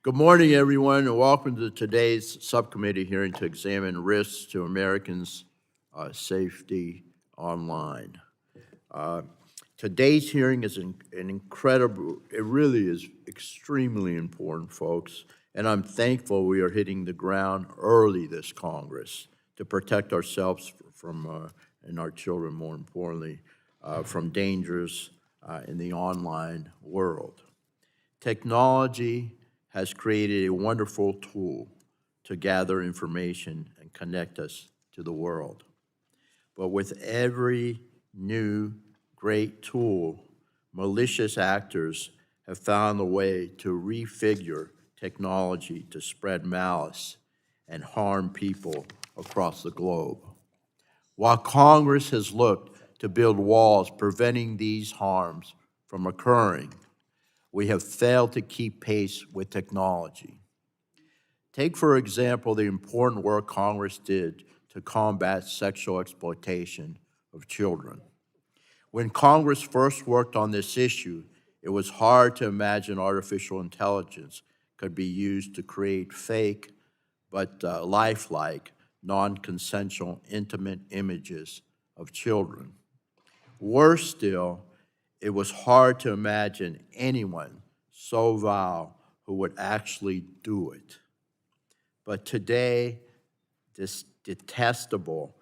Good morning, everyone, and welcome to today's subcommittee hearing to examine risks to Americans' safety online. Today's hearing is an incredible, it really is extremely important, folks, and I'm thankful we are hitting the ground early this Congress to protect ourselves from, and our children more importantly, from dangers in the online world. Technology has created a wonderful tool to gather information and connect us to the world. But with every new great tool, malicious actors have found a way to refigure technology to spread malice and harm people across the globe. While Congress has looked to build walls preventing these harms from occurring, we have failed to keep pace with technology. Take, for example, the important work Congress did to combat sexual exploitation of children. When Congress first worked on this issue, it was hard to imagine artificial intelligence could be used to create fake but lifelike, non-consensual, intimate images of children. Worse still, it was hard to imagine anyone so vile who would actually do it. But today, this detestable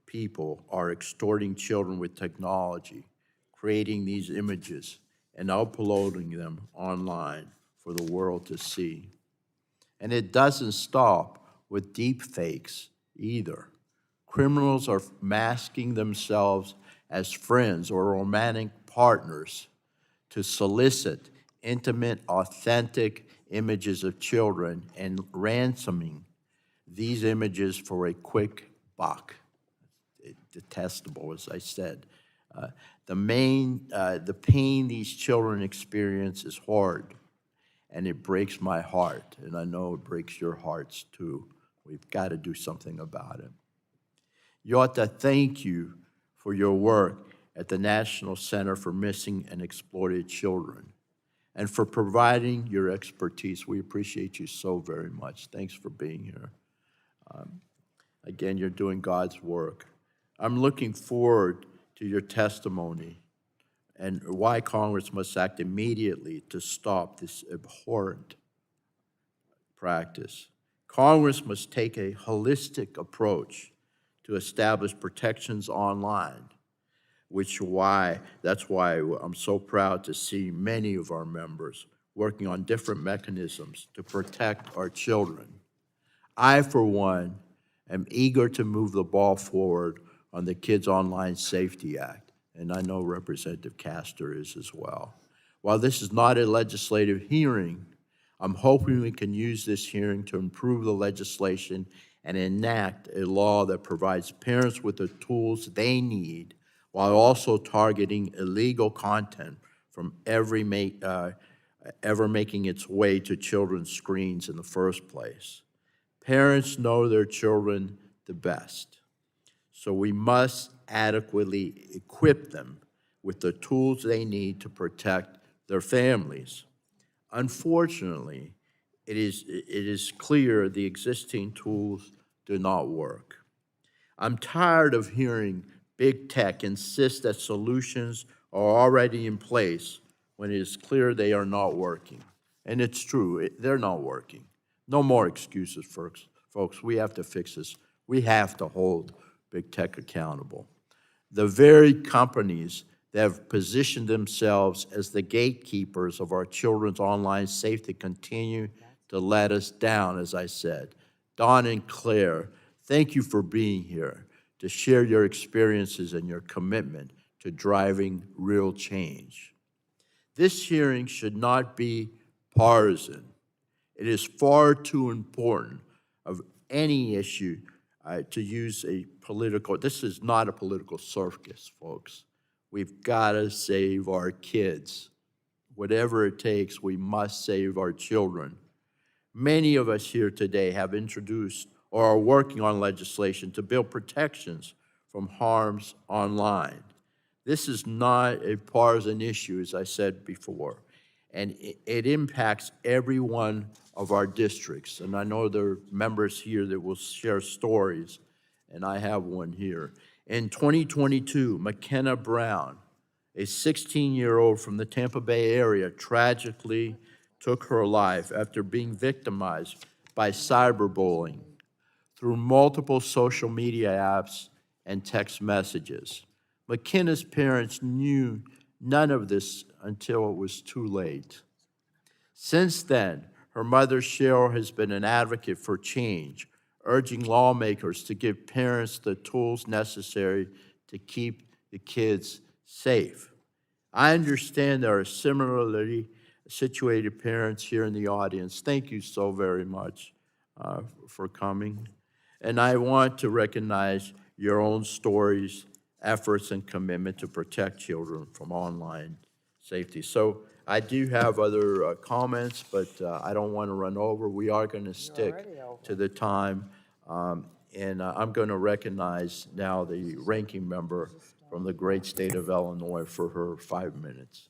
people are extorting children with technology, creating these images and uploading them online for the world to see. And it doesn't stop with deep fakes either. Criminals are masking themselves as friends or romantic partners to solicit intimate, authentic images of children and ransoming these images for a quick buck. Detestable, as I said. The pain these children experience is hard, and it breaks my heart, and I know it breaks your hearts too. We've got to do something about it. You ought to thank you for your work at the National Center for Missing and Exploited Children and for providing your expertise. We appreciate you so very much. Thanks for being here. Again, you're doing God's work. I'm looking forward to your testimony and why Congress must act immediately to stop this abhorrent practice. Congress must take a holistic approach to establish protections online, that's why I'm so proud to see many of our members working on different mechanisms to protect our children. I, for one, am eager to move the ball forward on the Kids Online Safety Act, and I know Representative Castor is as well. While this is not a legislative hearing, I'm hoping we can use this hearing to improve the legislation and enact a law that provides parents with the tools they need while also targeting illegal content from ever making its way to children's screens in the first place. Parents know their children the best, so we must adequately equip them with the tools they need to protect their families. Unfortunately, it is clear the existing tools do not work. I'm tired of hearing big tech insist that solutions are already in place when it is clear they are not working. And it's true, they're not working. No more excuses, folks. We have to fix this. We have to hold big tech accountable. The very companies that have positioned themselves as the gatekeepers of our children's online safety continue to let us down, as I said. Don and Claire, thank you for being here to share your experiences and your commitment to driving real change. This hearing should not be partisan. It is far too important of any issue to use a political, this is not a political circus, folks. We've got to save our kids. Whatever it takes, we must save our children. Many of us here today have introduced or are working on legislation to build protections from harms online. This is not a partisan issue, as I said before, and it impacts every one of our districts. And I know there are members here that will share stories, and I have one here. In 2022, McKenna Brown, a 16-year-old from the Tampa Bay area, tragically took her life after being victimized by cyberbullying through multiple social media apps and text messages. McKenna's parents knew none of this until it was too late. Since then, her mother, Cheryl, has been an advocate for change, urging lawmakers to give parents the tools necessary to keep the kids safe. I understand there are similarly situated parents here in the audience. Thank you so very much for coming. And I want to recognize your own stories, efforts, and commitment to protect children from online safety. So I do have other comments, but I don't want to run over. We are going to stick to the time. And I'm going to recognize now the ranking member from the great state of Illinois for her 5 minutes.